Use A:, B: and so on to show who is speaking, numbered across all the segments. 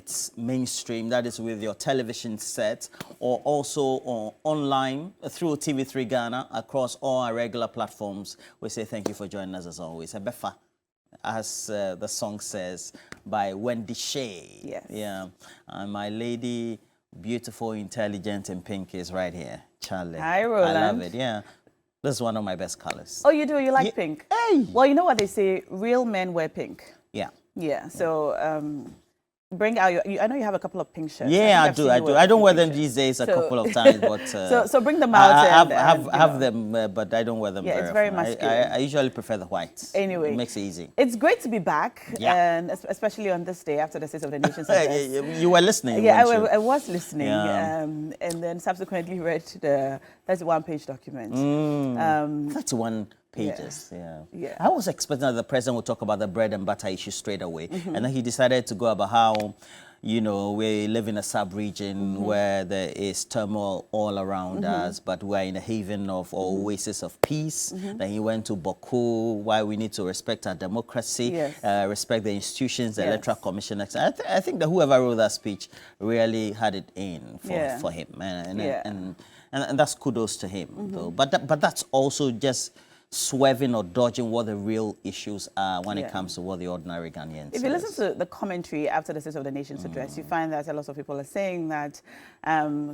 A: it's mainstream, that is with your television set, or also online through TV3 Ghana across all our regular platforms, we say thank you for joining us as always. Ebefa, as the song says, by Wendy Shea.
B: Yes.
A: Yeah. And my lady, beautiful, intelligent, and pink is right here. Charlie.
B: Hi, Roland.
A: I love it. Yeah. This is one of my best colors.
B: Oh, you do? You like pink?
A: Hey!
B: Well, you know what they say, real men wear pink.
A: Yeah.
B: Yeah, so bring out your, I know you have a couple of pink shirts.
A: Yeah, I do. I don't wear them these days a couple of times, but
B: so bring them out.
A: I have them, but I don't wear them.
B: Yeah,
A: very
B: it's very
A: often.
B: masculine.
A: I usually prefer the whites.
B: Anyway,
A: it makes it easy.
B: It's great to be back,
A: Yeah.
B: and especially on this day after the State of the Nation's address.
A: You were listening.
B: Yeah,
A: weren't you?
B: I was listening,
A: Yeah.
B: and then subsequently read the 31-page document.
A: 31 pages.
B: Yeah.
A: I was expecting that the president would talk about the bread and butter issue straight away, and then he decided to go about how, you know, we live in a sub-region where there is turmoil all around us, but we're in a haven of or oasis of peace. Then he went to Baku, why we need to respect our democracy,
B: Yes.
A: respect the institutions, the
B: Yes.
A: Electoral Commission. I think that whoever wrote that speech really had it in for him, and that's kudos to him, though. But that's also just swerving or dodging what the real issues are when it comes to what the ordinary Ghanaians.
B: If you listen to the commentary after the State of the Nation's address, you find that a lot of people are saying that,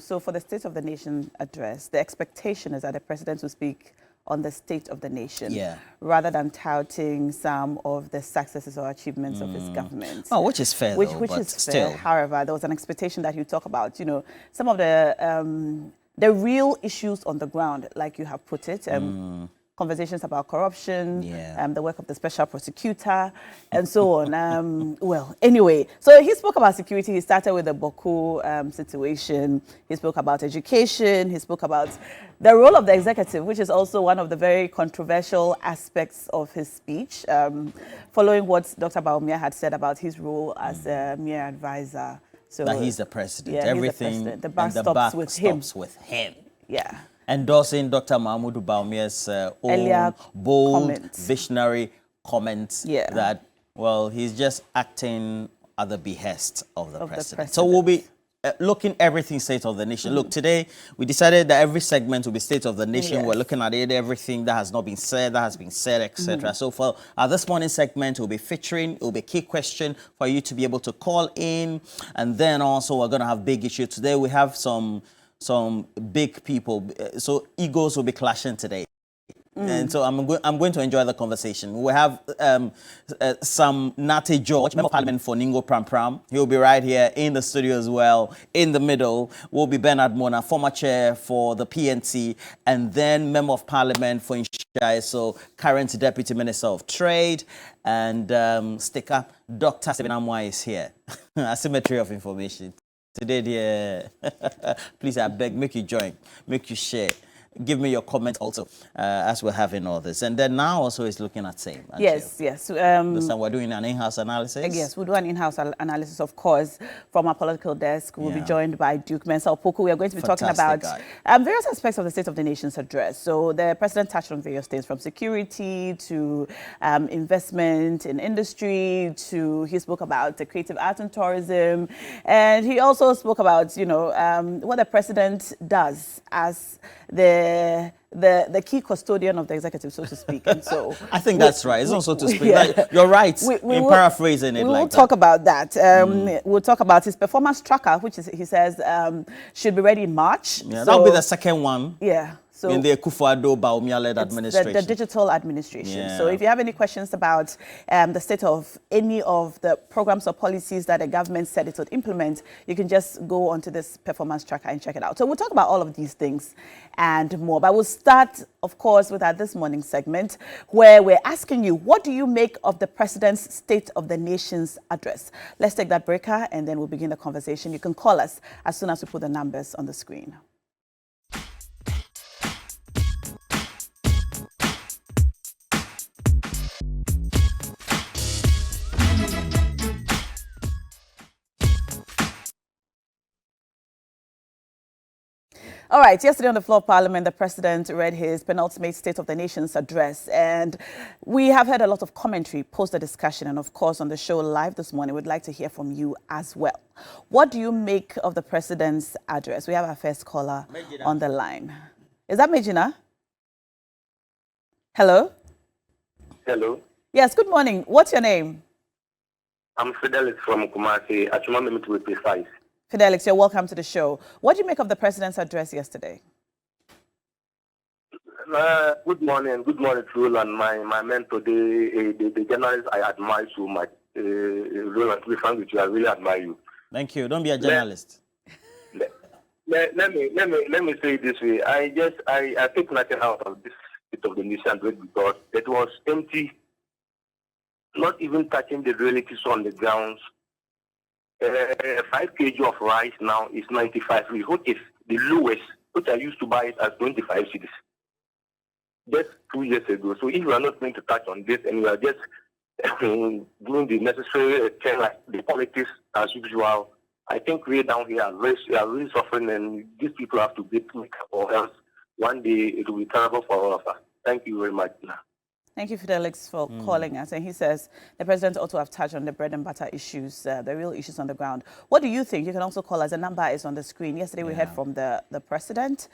B: so for the State of the Nation address, the expectation is that the president will speak on the state of the nation, rather than touting some of the successes or achievements of his government.
A: Oh, which is fair,
B: which
A: but
B: is
A: still.
B: fair. However, there was an expectation that you talk about, you know, some of the real issues on the ground, like you have put it. Conversations about corruption, the work of the special prosecutor, and so on. Well, anyway, so he spoke about security. He started with the Baku situation. He spoke about education. He spoke about the role of the executive, which is also one of the very controversial aspects of his speech, following what Dr. Bawumia had said about his role as a mere advisor. So
A: that he's the president.
B: Yeah,
A: everything,
B: he's the president. The buck stops with him. Yeah.
A: Endorsing Dr. Mahmoud Bawumia's own bold, visionary comments that, well, he's just acting at the behest of the president. So we'll be looking everything State of the Nation. Look, today we decided that every segment will be State of the Nation. We're looking at it, everything that has not been said, that has been said, etc. So for this morning segment, we'll be featuring, it will be a key question for you to be able to call in. And then also we're going to have big issue. Today we have some big people, so egos will be clashing today. And so I'm going to enjoy the conversation. We have some Nate George, Member of Parliament for Ningo Pram Pram. He'll be right here in the studio as well. In the middle will be Bernard Mona, former chair for the PNC, and then Member of Parliament for Inshai, so current Deputy Minister of Trade, and sticker Dr. Stephen Amwa is here. Asymmetry of information. Today, dear, please, I beg, make you join, make you share. Give me your comments also as we're having all this. And then now also is looking at same.
B: Yes.
A: This time we're doing an in-house analysis.
B: Yes, we'll do an in-house analysis, of course, from our political desk. We'll be joined by Duke Mensah Opoku. We are going to be talking about various aspects of the State of the Nation's address. So the president touched on various things, from security to investment in industry, to he spoke about the creative art and tourism. And he also spoke about, you know, what the president does as the key custodian of the executive, so to speak. And so
A: I think that's right. It's also to speak. Like, you're right in paraphrasing it.
B: We'll talk about that. We'll talk about his performance tracker, which is, he says should be ready in March.
A: Yeah, that'll be the second one.
B: Yeah. So
A: in the Akufo-Addo Bawumia-led administration.
B: The digital administration. So if you have any questions about the state of any of the programs or policies that the government said it would implement, you can just go onto this performance tracker and check it out. So we'll talk about all of these things and more. But we'll start, of course, with our this morning segment, where we're asking you, what do you make of the president's State of the Nation's address? Let's take that breaker and then we'll begin the conversation. You can call us as soon as we put the numbers on the screen. All right, yesterday on the floor of Parliament, the President read his penultimate State of the Nation's address, and we have heard a lot of commentary post the discussion, and of course on the show live this morning, we'd like to hear from you as well. What do you make of the President's address? We have our first caller on the line. Is that Mejina? Hello?
C: Hello.
B: Yes, good morning. What's your name?
C: I'm Fidelis from Kumasi. Achumame to be precise.
B: Fidelix, you're welcome to the show. What do you make of the President's address yesterday?
C: Good morning to Roland, my mentor, the journalist I admire so much. Roland, to be frank with you, I really admire you.
A: Thank you. Don't be a journalist.
C: Let me say it this way. I take nothing out of this bit of the nation because it was empty, not even touching the realities on the grounds. 5 kg of rice now is 95 rupees, which is the lowest, which I used to buy it as 25 cedis just 2 years ago. So if you are not going to touch on this and you are just doing the necessary thing like the politics as usual, I think we down here are really suffering, and these people have to get make up, or else one day it will be terrible for all of us. Thank you very much.
B: Thank you, Fidelix, for calling us. And he says the President ought to have touched on the bread and butter issues, the real issues on the ground. What do you think? You can also call us. The number is on the screen. Yesterday we heard from the President.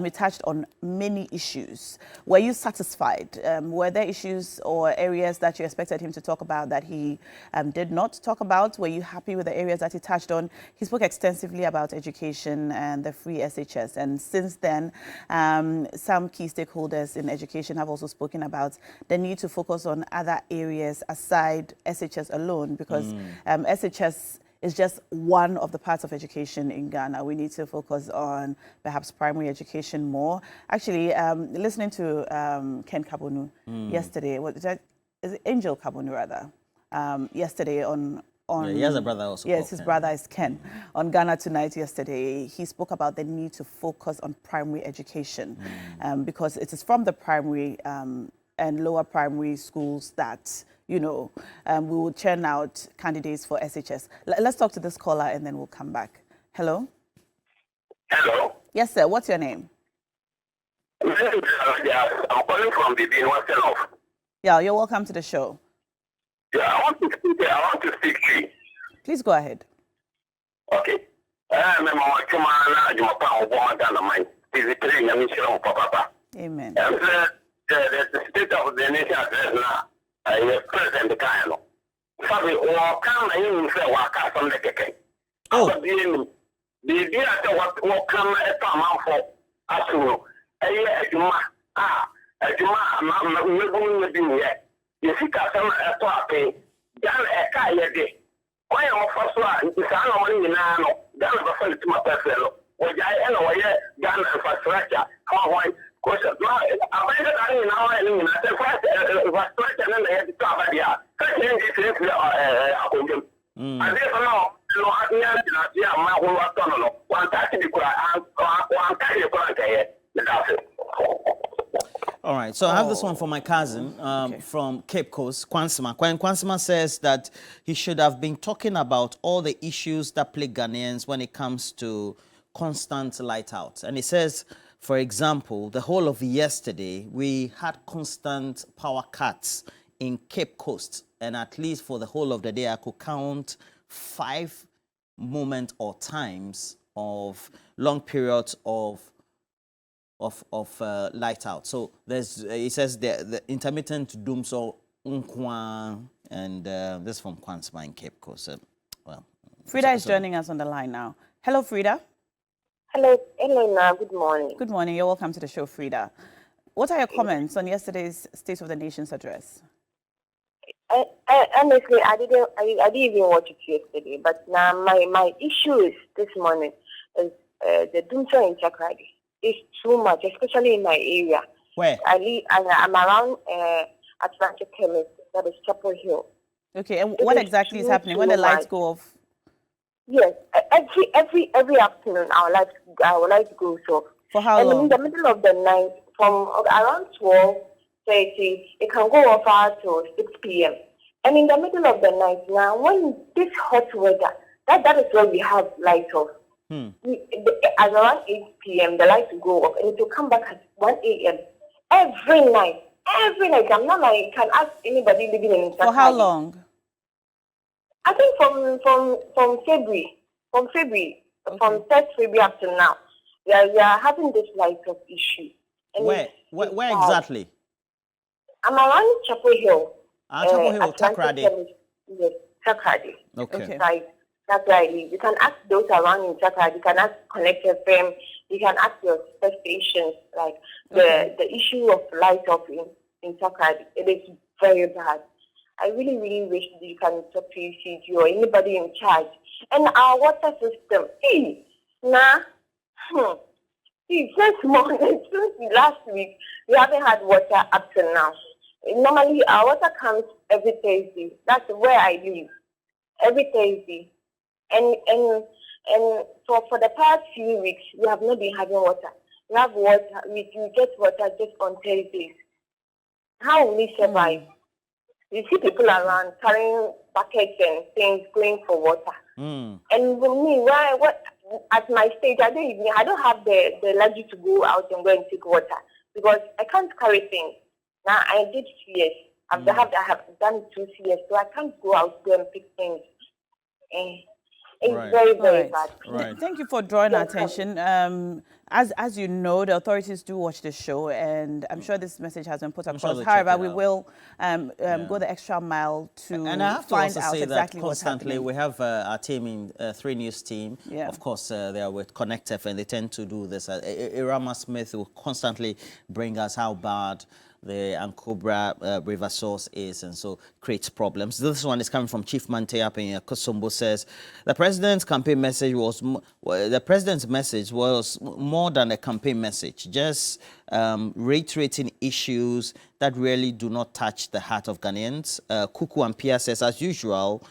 B: He touched on many issues. Were you satisfied? Were there issues or areas that you expected him to talk about that he did not talk about? Were you happy with the areas that he touched on? He spoke extensively about education and the free SHS. And since then, some key stakeholders in education have also spoken about the need to focus on other areas aside SHS alone, because SHS is just one of the parts of education in Ghana. We need to focus on perhaps primary education more. Actually, listening to Ken Kabonu yesterday, is it Angel Kabonu rather? Yesterday on
A: he has a brother also.
B: Yes, his brother is Ken. On Ghana Tonight yesterday, he spoke about the need to focus on primary education because it is from the primary and lower primary schools that, we will churn out candidates for SHS. Let's talk to this caller and then we'll come back. Hello?
C: Hello?
B: Yes, sir. What's your name?
C: I'm calling from the North.
B: Yeah, you're welcome to the show.
C: Yeah, I want to speak to you.
B: Please go ahead.
C: Okay.
B: Amen.
C: The State of the Nation address now, President Kano. Sabi, come in say waka from the keke. Oh, the idea that what come at a month for Asuro. Ejuma, we're going to you see, some at talking, Jan Eka Yede. Why are first one? It's our money now, Jan of a fellow. Or I know Jan infrastructure. How why? Because I'm
A: all right, so I have this one from my cousin from Cape Coast, Kwansima. Kwansima says that he should have been talking about all the issues that plague Ghanaians when it comes to constant light out. And he says, for example, the whole of yesterday, we had constant power cuts in Cape Coast. And at least for the whole of the day, I could count 5 moments or times of long periods of light out. So he says the intermittent doom so unkwa, and this is from Kwansma in Cape Coast.
B: Frida is joining us on the line now. Hello, Frida.
D: Hello, Elena. Good morning.
B: Good morning. You're welcome to the show, Frida. What are your comments on yesterday's State of the Nation's address?
D: Honestly, I didn't even watch it yesterday. But now my issue is this morning is the Dumso in Chakradi. It's too much, especially in my area.
A: Where?
D: I'm around Atlantic Chemist, that is Chapel Hill.
B: Okay, and what exactly is happening when the lights go off?
D: Yes, every afternoon our lights goes off.
B: For how long?
D: And in the middle of the night, from around 12:30, it can go off until 6 p.m. And in the middle of the night now, when this hot weather, that is where we have light off. At around 8 p.m., the lights will go off and it will come back at 1 a.m. every night. Every night. I'm not like, can ask anybody living in Nsakadi.
B: For how long?
D: I think from February. From 3rd February up to now. We are having this light of issue. And
A: where exactly?
D: I'm around Chapel Hill.
A: Chapel Hill, Takoradi.
D: Yes, Takoradi.
A: Okay.
D: Right. That's where I live. You can ask those around in Takoradi. You can ask Connect FM. You can ask your stations. Like the issue of light off in Takoradi. It is very bad. I really, really wish that you can talk to UCG or anybody in charge. And our water system. Since morning, since last week, we haven't had water up to now. Normally, our water comes every Thursday. That's where I live. Every Thursday. And for the past few weeks, we have not been having water. We have water. We get water just on Thursdays. How will we survive? You see people around carrying buckets and things going for water. And for me, at my stage, I don't have the luxury to go out and go and take water because I can't carry things. Now I did CS. I have done 2 CS, so I can't go out there and pick things. It's very, very bad.
A: Right.
B: Thank you for drawing our attention. As you know, the authorities do watch the show, and I'm sure this message has been put across. However, we will go the extra mile to
A: and I have to
B: find
A: also
B: out
A: say
B: exactly
A: that
B: what's
A: constantly
B: happening.
A: we have our team in 3 News team.
B: Yeah.
A: Of course, they are with Connect FM, and they tend to do this. Irama Smith will constantly bring us how bad the Ankobra river source is, and so creates problems. This one is coming from Chief Mante up in Kosombo. Says the president's campaign message was more than a campaign message, just reiterating issues that really do not touch the heart of Ghanaians. Kuku and Pia says, as usual,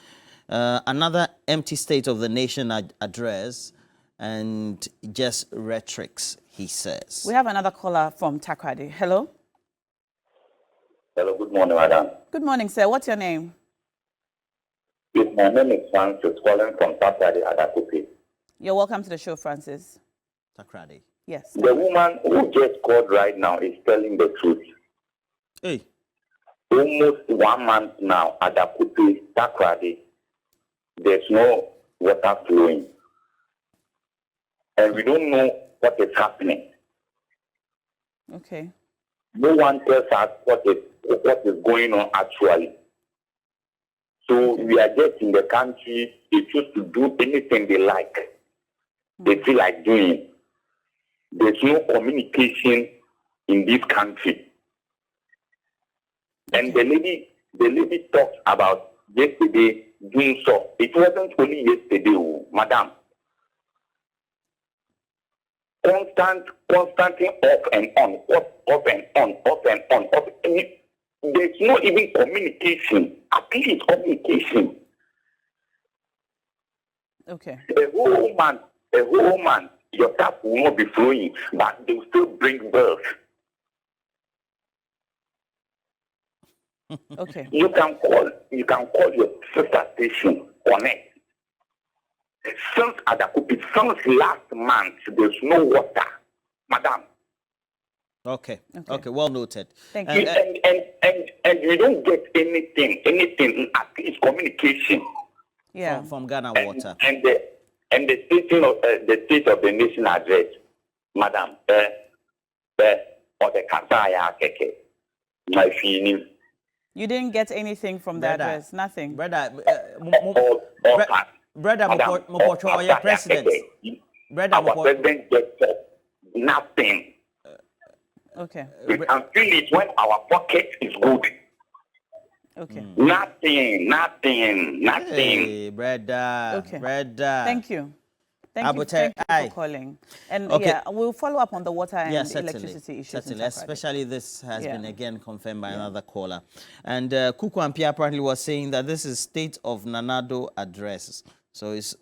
A: another empty State of the Nation address and just rhetorics, he says.
B: We have another caller from Takoradi. Hello.
E: Hello, good morning, madam.
B: Good morning, sir. What's your name?
E: Yes, my name is Francis, calling from Takoradi, Adakupi.
B: You're welcome to the show, Francis.
A: Takoradi.
B: Yes.
E: The woman who just called right now is telling the truth.
A: Hey.
E: Almost 1 month now, Adakupi, Takoradi, there's no water flowing. And we don't know what is happening.
B: Okay.
E: No one tells us what is going on actually. So we are just in the country, they choose to do anything they like. They feel like doing. There's no communication in this country. And the lady talks about yesterday doing so. It wasn't only yesterday, madam. Constantly off and on, off and on, off and on, off. And there's not even communication. At least communication.
B: Okay.
E: A whole man, your tap will not be flowing, but they will still bring birth.
B: Okay.
E: You can call your sister station, Connect. Since last month, there's no water, madam.
A: Okay. Well noted.
B: Thank you.
E: And you don't get anything, at least communication.
B: Yeah.
A: From Ghana Water.
E: And the State of the Nation address, madam, or the Kasaya Keke, my feeling.
B: You didn't get anything from the address, nothing.
A: Brother,
E: Mopocho,
A: president.
E: Our president gets nothing.
B: Okay.
E: We can feel it when our pocket is good.
B: Okay.
E: Nothing.
A: Hey, brother.
B: Okay.
A: Brother.
B: Thank you. Thank you for calling. And we'll follow up on the water and electricity issues.
A: Certainly, especially this has been again confirmed by another caller. And Kuku and Pia apparently was saying that this is State of Nanado address. So it's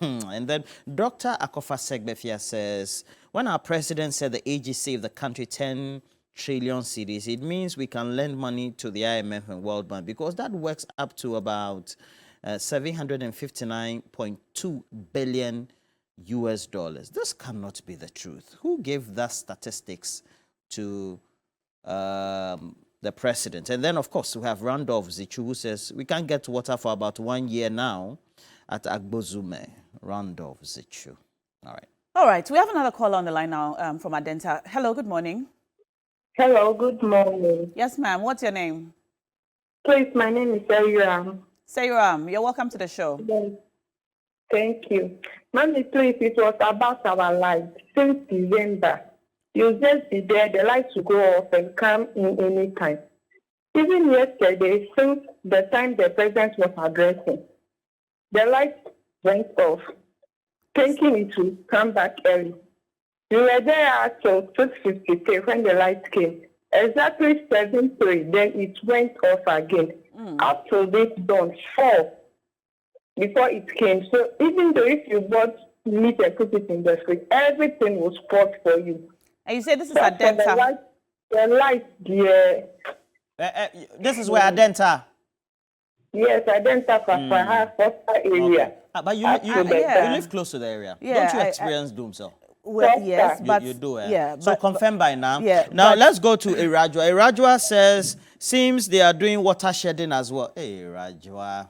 A: and then Dr. Akofa Segbefia says, when our president said the AG saved the country 10 trillion cedis, it means we can lend money to the IMF and World Bank because that works up to about 759.2 billion US dollars. This cannot be the truth. Who gave that statistics to the president? And then, of course, we have Randolph Zichu, who says we can't get water for about 1 year now at Agbozume. Randolph Zichu. All right.
B: All right. We have another call on the line now from Adenta. Hello, good morning.
F: Hello, good morning.
B: Yes, ma'am. What's your name?
F: Please, my name is Sayuram.
B: Sayuram, you're welcome to the show.
F: Yes. Thank you. Mommy, please, it was about our light. Since December, you just be there, the lights will go off and come in any time. Even yesterday, since the time the president was addressing, the lights went off, thinking it would come back early. We were there until 6:53 when the lights came. Exactly 7:03, then it went off again. Up to this dawn, 4 before it came. So even though if you bought meat and put it in the fridge, everything was spoiled for you.
B: And you say this is Adenta?
F: The light, yeah.
A: This is where Adenta?
F: Yes, Adenta, Foster area.
A: Okay. But you live close to the area.
B: Yeah,
A: Don't you experience doom, so?
B: Well, yes, but
A: you do, eh?
B: yeah.
A: So confirm by now.
B: Yeah,
A: now let's go to Irajwa. Irajwa says seems they are doing water shedding as well. Hey, Irajwa,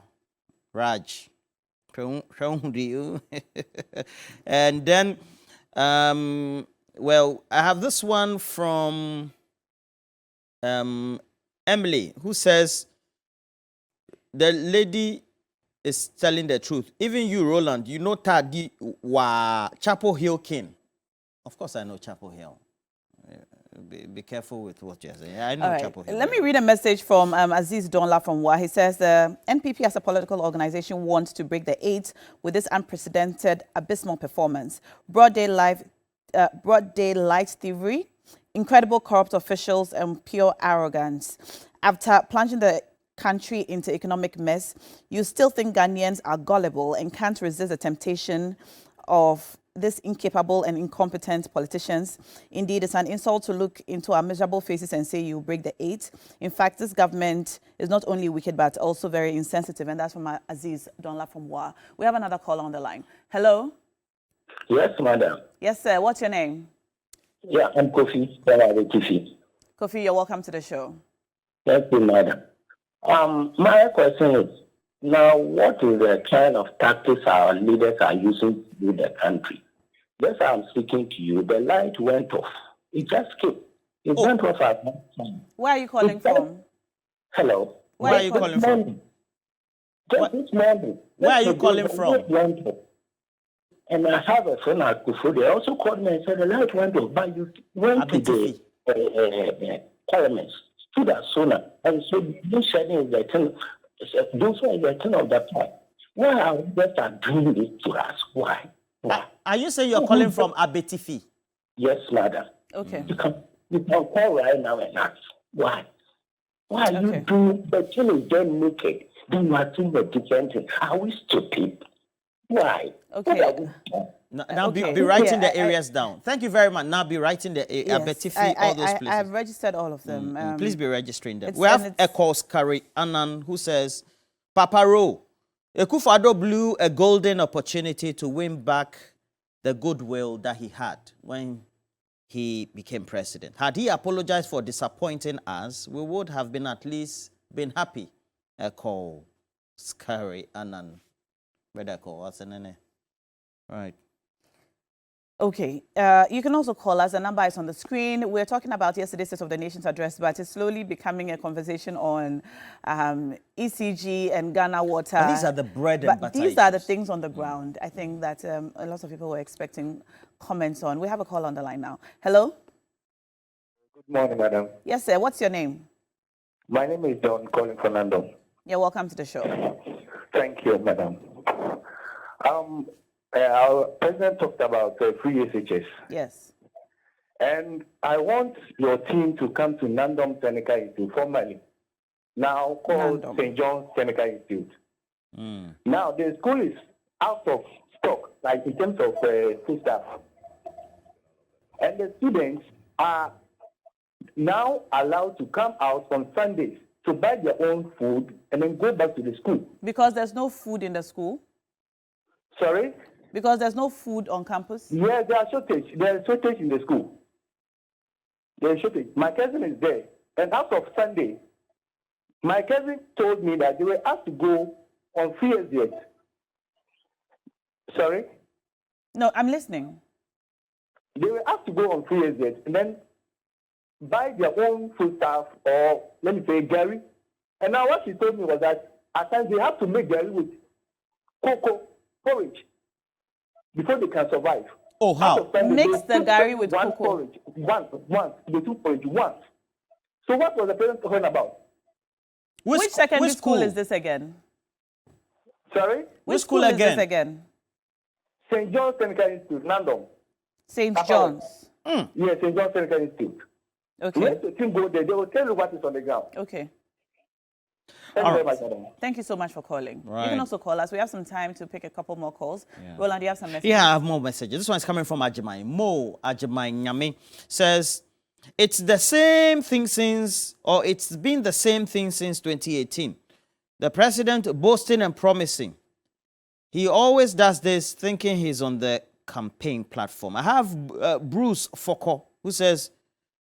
A: Raj, and then, well, I have this one from Emily, who says the lady is telling the truth. Even you, Roland, you know Tadi wa Chapel Hill King. Of course, I know Chapel Hill. Be careful with what you're saying. I know Chapel Hill.
B: Let me read a message from Aziz Donla from WA. He says the NPP as a political organization wants to break the 8 with this unprecedented abysmal performance. Broad daylight thievery, incredible corrupt officials, and pure arrogance. After plunging the country into economic mess, you still think Ghanaians are gullible and can't resist the temptation of this incapable and incompetent politicians. Indeed, it's an insult to look into our miserable faces and say you break the 8. In fact, this government is not only wicked, but also very insensitive. And that's from Aziz Donla from WA. We have another caller on the line. Hello?
E: Yes, madam.
B: Yes, sir. What's your name?
E: Yeah, I'm Kofi.
B: Kofi, you're welcome to the show.
E: Thank you, madam. My question is, now, what is the kind of tactics our leaders are using to do the country? Just as I'm speaking to you, the light went off. It just came. It went off at one time.
B: Where are you calling from?
E: Hello.
A: Where are you calling from?
E: Just this morning.
A: Where are you calling from?
E: And I have a friend at Kufu. They also called me and said the light went off, but you went to the parliament, stood at Sona, and so this shedding is the thing. Those are the thing of the part. Why are we just doing this to us? Why?
A: Are you saying you're calling from Abetifi?
E: Yes, madam.
B: Okay.
E: You can call right now and ask why. Why are you doing the thing is then naked? Then you are doing a different thing. Are we stupid? Why?
B: Okay.
A: Now be writing the areas down. Thank you very much. Now be writing the Abetifi, all those places.
B: I've registered all of them.
A: Please be registering them. We have Echoes Kari Annan who says, Papa Ro, Akufo-Addo blew a golden opportunity to win back the goodwill that he had when he became president. Had he apologized for disappointing us, we would have been at least been happy. Echoes Kari Annan. Brother Echo, what's the name? Right.
B: Okay. You can also call us. The number is on the screen. We're talking about yesterday's State of the Nation's address, but it's slowly becoming a conversation on ECG and Ghana Water.
A: But these are the bread and butter
B: These are the things on the ground. I think that a lot of people were expecting comments on. We have a call on the line now. Hello?
C: Good morning, madam.
B: Yes, sir. What's your name?
C: My name is John, calling from London.
B: You're welcome to the show.
C: Thank you, madam. Our president talked about free SHS.
B: Yes.
C: And I want your team to come to Nandom Technical Institute, formerly, now called St. John's Technical Institute. Now, the school is out of stock, like in terms of food staff. And the students are now allowed to come out on Sundays to buy their own food and then go back to the school.
B: Because there's no food in the school?
C: Sorry?
B: Because there's no food on campus?
C: Yes, there are shortage. There is shortage in the school. There is shortage. My cousin is there. And as of Sunday, my cousin told me that they were asked to go on free exit. Sorry?
B: No, I'm listening.
C: They were asked to go on free exit and then buy their own food stuff, or let me say Gary. And now what she told me was that at times they have to make Gary with cocoa porridge before they can survive.
A: Oh, how?
B: Mix the Gary with
C: one
B: cocoa.
C: Porridge, once. They took porridge once. So what was the parent talking about?
B: Which secondary school is this again?
C: Sorry?
B: Which school is this again?
C: St. John's Technical Institute, Nandom.
B: St. John's.
C: Yes, St. John's Technical Institute.
B: Okay.
C: Let the team go there. They will tell you what is on the ground.
B: Okay.
C: Thank you very much, madam.
B: Thank you so much for calling.
A: Right.
B: You can also call us. We have some time to pick a couple more calls.
A: Yeah.
B: Roland, do you have some messages?
A: Yeah, I have more messages. This one's coming from Ajimai. Mo Ajimai Nyame says, it's the same thing since, or it's been the same thing since 2018. The president boasting and promising. He always does this thinking he's on the campaign platform. I have Bruce Foko, who says,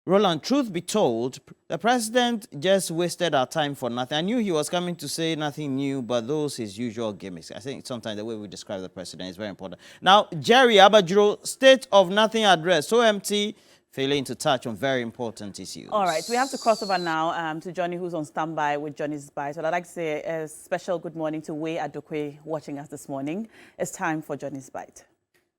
A: Roland, truth be told, the president just wasted our time for nothing. I knew he was coming to say nothing new, but those his usual gimmicks. I think sometimes the way we describe the president is very important. Now, Jerry Abajuro, state of nothing address, so empty, failing to touch on very important issues.
B: All right, we have to cross over now to Johnny, who's on standby with Johnny's Bite. So I'd like to say a special good morning to Wei Adokwe watching us this morning. It's time for Johnny's Bite.